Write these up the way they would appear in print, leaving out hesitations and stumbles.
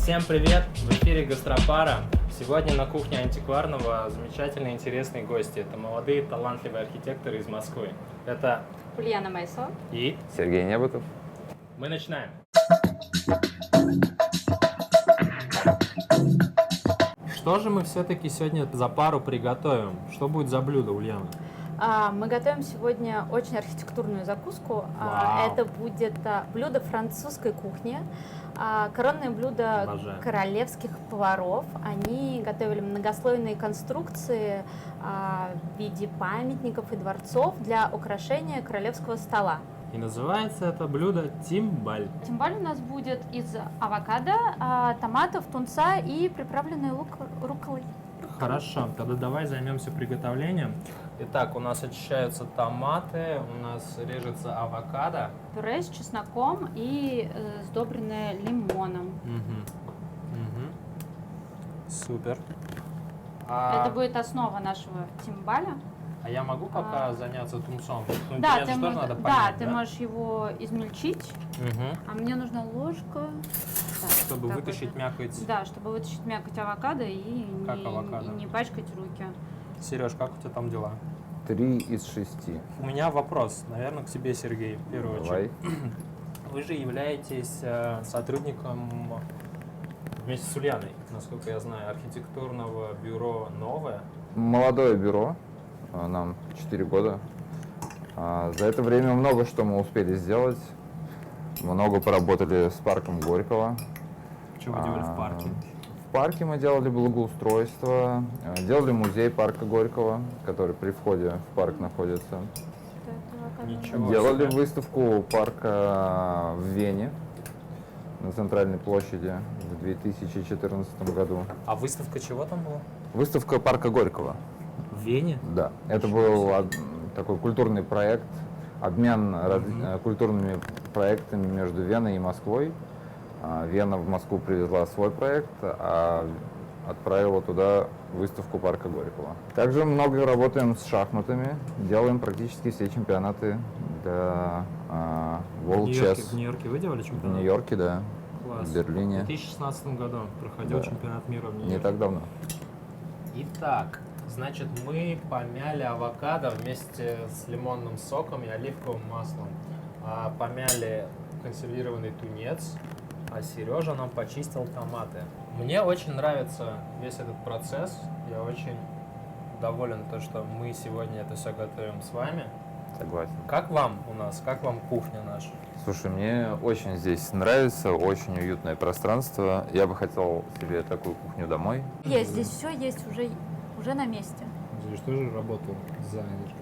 Всем привет! В эфире Гастропара. Сегодня на кухне антикварного замечательные интересные гости. Это молодые талантливые архитекторы из Москвы. Это Ульяна Майсо и Сергей Небутов. мы начинаем. Что же мы все-таки сегодня за пару приготовим? Что будет за блюдо, Ульяна? Мы готовим сегодня очень архитектурную закуску. Вау. Это будет блюдо французской кухни. Коронное блюдо Обожаю. королевских поваров. Они готовили многослойные конструкции в виде памятников и дворцов для украшения королевского стола. И называется это блюдо тимбаль. Тимбаль у нас будет из авокадо, томатов, тунца и приправленный лук рукколой. Хорошо, тогда давай займемся приготовлением. Итак, у нас очищаются томаты, у нас режется авокадо. Пюре с чесноком и сдобренное лимоном. Супер. Это будет основа нашего тимбаля. А я могу пока заняться тунцом? Ну, Да, тебе же тоже надо да, понять, ты можешь его измельчить, Мгм. а мне нужна ложка. Так, Чтобы так вытащить вот. мякоть. Да, чтобы вытащить мякоть авокадо и Как авокадо? не пачкать руки. Сереж, как у тебя там дела? 3 из 6. У меня вопрос, наверное, к тебе, Сергей, в первую очередь. Давай. Вы же являетесь сотрудником вместе с Ульяной, насколько я знаю, архитектурного бюро «Новое». Молодое бюро, нам 4 года. За это время много что мы успели сделать. Много поработали с парком Горького. Что вы делали в парке? В парке мы делали благоустройство, делали музей парка Горького, который при входе в парк находится. Ничего Делали себе. выставку парка в Вене на центральной площади в 2014 году. А выставка чего там была? Выставка парка Горького. В Вене? Да, это Ничего был себе. такой культурный проект, обмен культурными проектами между Веной и Москвой. Вена в Москву привезла свой проект, а отправила туда выставку парка Горького. Также много работаем с шахматами, делаем практически все чемпионаты для World Chess. В Нью-Йорке вы делали В чемпионат? Нью-Йорке, да, Класс. в В Берлине. 2016 году проходил Да. чемпионат мира в Не Нью-Йорке. так давно. Итак, значит, мы помяли авокадо вместе с лимонным соком и оливковым маслом. Помяли консервированный тунец, а Сережа нам почистил томаты. Мне очень нравится весь этот процесс. Я очень доволен, то, что мы сегодня это все готовим с вами. Согласен. Как вам у нас? Как вам кухня наша? Слушай, мне очень здесь нравится, очень уютное пространство. Я бы хотел себе такую кухню домой. Есть, здесь все есть уже на месте. Здесь тоже работал дизайнер.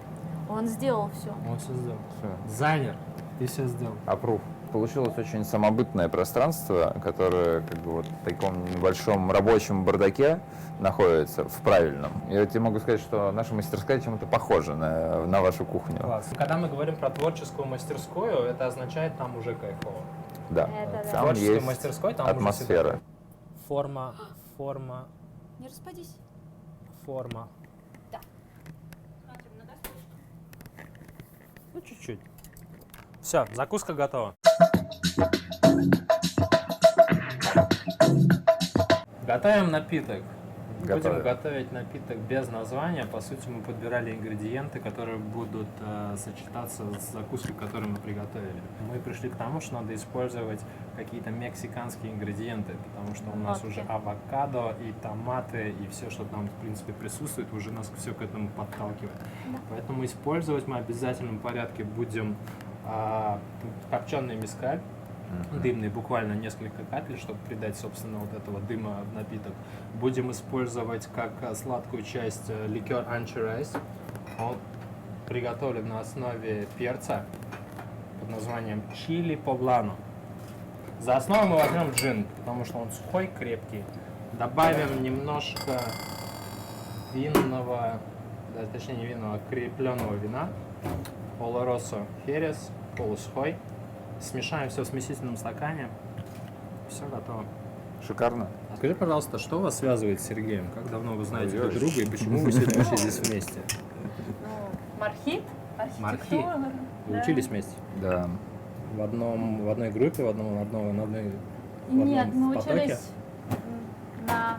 Он сделал все. Он все сделал. Всё. Дизайнер, ты все сделал. Аппрув. Получилось очень самобытное пространство, которое как бы вот в таком небольшом рабочем бардаке находится, в правильном. Я тебе могу сказать, что наша мастерская чем-то похожа на вашу кухню. Класс. Когда мы говорим про творческую мастерскую, это означает, там уже кайфово. Да, Это да. там Творческой есть мастерской там уже атмосфера. всегда форма, Не распадись. форма. Да. Смотри, многослойка. Ну, чуть-чуть. Все, закуска готова. Готовим напиток. Будем Готовим. готовить напиток без названия. По сути, мы подбирали ингредиенты, которые будут сочетаться с закуской, которую мы приготовили. Мы пришли к тому, что надо использовать какие-то мексиканские ингредиенты, потому что у нас Водки. уже авокадо и томаты, и все, что там, в принципе, присутствует, уже нас все к этому подталкивает. Поэтому использовать мы в обязательном порядке будем копченый мескаль, дымный, буквально несколько капель, чтобы придать, собственно, вот этого дыма в напиток. Будем использовать как сладкую часть ликер анчорайз. Он приготовлен на основе перца под названием чили поблано. За основу мы возьмем джин, потому что он сухой, крепкий. Добавим немножко винного, да, точнее не винного, а крепленного вина. Олоросо херес, полусухой. Смешаем все в смесительном стакане. Все готово. Шикарно. Скажи, пожалуйста, что вас связывает с Сергеем? Как давно вы знаете друг Ой-ой. друга и почему вы сегодня вообще здесь вместе? Мархит, Мархит. архитектура. Вы да. учились вместе? Да. В одной группе, в одной Нет, мы потоке? учились на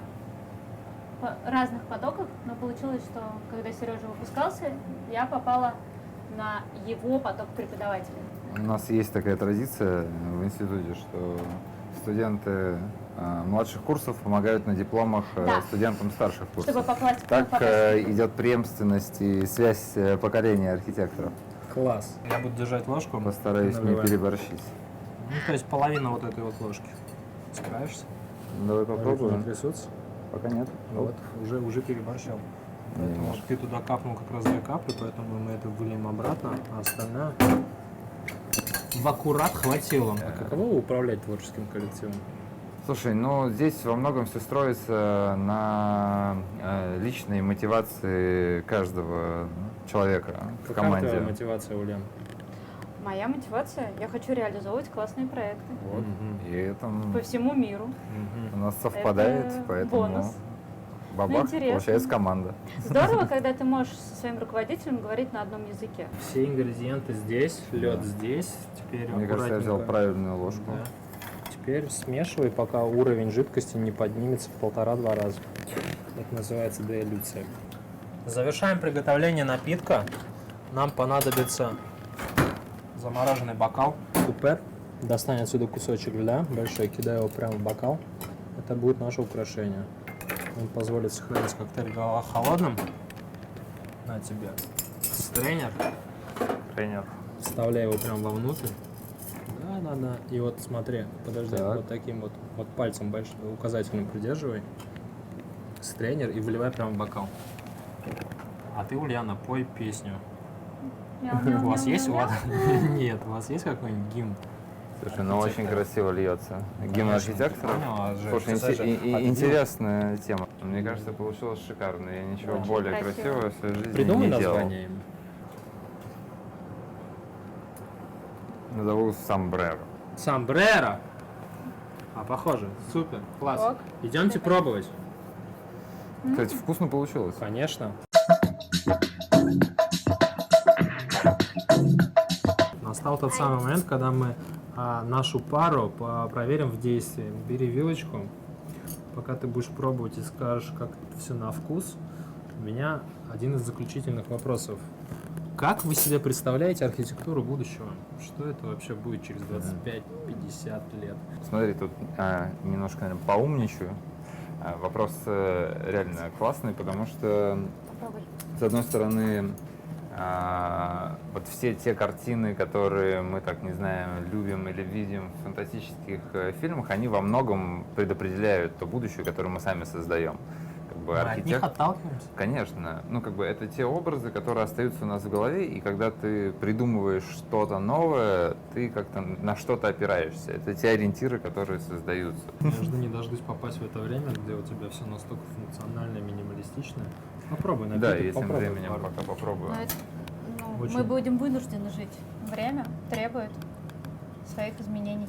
разных потоках, но получилось, что когда Сережа выпускался, я попала на его поток преподавателей. У нас есть такая традиция в институте, что студенты младших курсов помогают на дипломах Да. студентам старших курсов. Чтобы попасть Так попасть. идет преемственность и связь поколения архитекторов. Класс. Я буду держать ложку. Постараюсь не наливай. переборщить. Ну, то есть половина вот этой вот ложки. Справишься? Давай Руки не попробуем. трясутся? Пока нет. Вот, уже переборщил. Поэтому Немножко. ты туда капнул как раз 2 капли, поэтому мы это выльем обратно, а остальное в аккурат хватило. А каково управлять творческим коллективом? Слушай, ну здесь во многом все строится на личной мотивации каждого человека в Какая твоя команде. мотивация, Ульян? Моя мотивация, я хочу реализовывать классные проекты Вот. Мгм. И это по всему миру. у нас совпадает, Это поэтому бонус. бабах, интересно. получается команда. Здорово, когда ты можешь со своим руководителем говорить на одном языке. Все ингредиенты здесь, лед Да. здесь. Теперь Мне кажется, я взял аккуратненько. правильную ложку. Да. Теперь смешивай, пока уровень жидкости не поднимется в 1,5-2 раза. Это называется деэлюция. Завершаем приготовление напитка. Нам понадобится замороженный бокал купе. Достань отсюда кусочек льда большой, кидай его прямо в бокал. Это будет наше украшение. Он позволит сохранить коктейль холодным. На тебе стрейнер. Тренер. Вставляй его прям вовнутрь. Да. И вот смотри, подожди, Так. вот таким вот пальцем большим, указательным придерживай стрейнер и выливай прямо в бокал. А ты, Ульяна, пой песню. У вас есть? Нет, у вас есть какой-нибудь гимн? Слушай, ну очень красиво льется. Гимн Конечно, архитектора. ты поняла же, Слушай, ты же отделила. интересная тема. Мне кажется, получилось шикарно. Я ничего Очень более красиво. красивого в своей жизни Придумай не делал. название им. Назову Самбреро. Самбрера. А похоже, супер, класс. Ок. Идемте пробовать. Кстати, вкусно получилось. Конечно. Настал тот самый момент, когда мы нашу пару проверим в действии. Бери вилочку, пока ты будешь пробовать и скажешь, как все на вкус. У меня один из заключительных вопросов. Как вы себе представляете архитектуру будущего? Что это вообще будет через 25-50 лет? Смотри, тут немножко, наверное, поумничаю. Вопрос реально классный, потому что, Попробуй. с одной стороны, вот все те картины, которые мы, так не знаю, любим или видим в фантастических фильмах, они во многом предопределяют то будущее, которое мы сами создаем. Как бы Мы от них отталкиваемся? Конечно. Ну, как бы это те образы, которые остаются у нас в голове, и когда ты придумываешь что-то новое, ты как-то на что-то опираешься. Это те ориентиры, которые создаются. Я жду не дождусь попасть в это время, где у тебя все настолько функционально, минималистичное. Попробуй напиток, Да, и этим попробуй временем пару. пока попробую. Но это, Очень. мы будем вынуждены жить. Время требует своих изменений.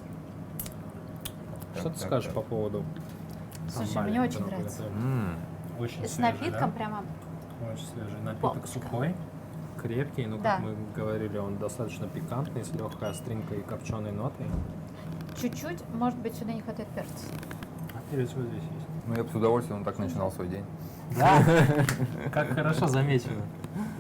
Что ты Так, скажешь так. по поводу Слушай, самбали, мне очень который мы нравится. готовим? Очень С свежий, напитком да? прямо Очень свежий. Напиток Бомбочка. сухой, крепкий, ну, Да. как мы говорили, он достаточно пикантный, с легкой остринкой и копченой нотой. чуть-чуть, может быть, сюда не хватает перца. А перец вот здесь есть. Ну, я бы с удовольствием так начинал свой день. Да? Как хорошо замечено.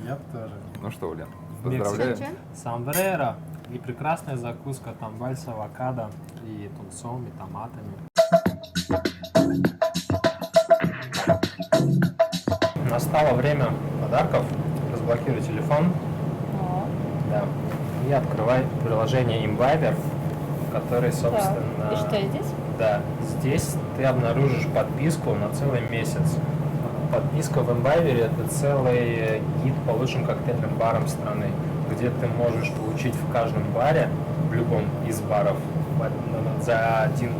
Я бы тоже. Ну что, Уля, Мексика. поздравляю. Чё-чё? Самбрера и прекрасная закуска тамбаль с авокадо и тунцом, и томатами. Настало время подарков. Разблокируй телефон. О, Да. И открывай приложение Imbiber, который, собственно... И что здесь? Да. Здесь ты обнаружишь подписку на целый месяц. Подписка в Imbiber — это целый гид по лучшим коктейльным барам страны, где ты можешь получить в каждом баре, в любом из баров, за один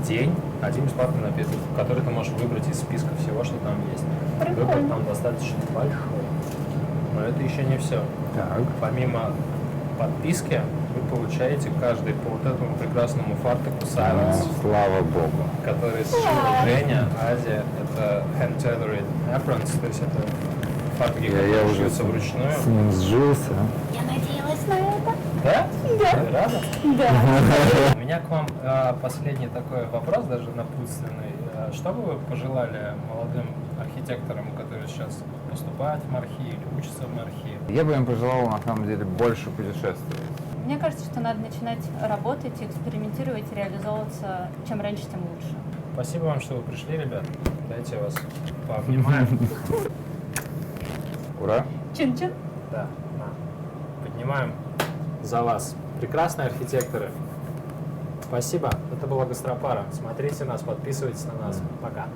день один бесплатный напиток, который ты можешь выбрать из списка всего, что там есть. Выбор Прикольно. там достаточно большой. Но это еще не все. Так. Помимо подписки, вы получаете каждый по вот этому прекрасному фартуку Silence, Слава богу. который сшила Женя. Азия — это hand-tailored aprons, то есть это фартуки, Я которые уже шьются вручную. с ним сжился. Я надеялась на это. Да? Да. Ты рада? Да. У меня к вам последний такой вопрос, даже напутственный. Что бы вы пожелали молодым архитекторам, которые сейчас поступают в МАРХИ или учатся в МАРХИ? Я бы им пожелал, на самом деле, больше путешествовать. Мне кажется, что надо начинать работать, экспериментировать, реализовываться. Чем раньше, тем лучше. Спасибо вам, что вы пришли, ребят. Дайте я вас пообнимаю. Ура! Чин-чин. Да, на. Поднимаем за вас. Прекрасные архитекторы. Спасибо. Это была Гастропара. Смотрите нас, подписывайтесь на нас. Пока.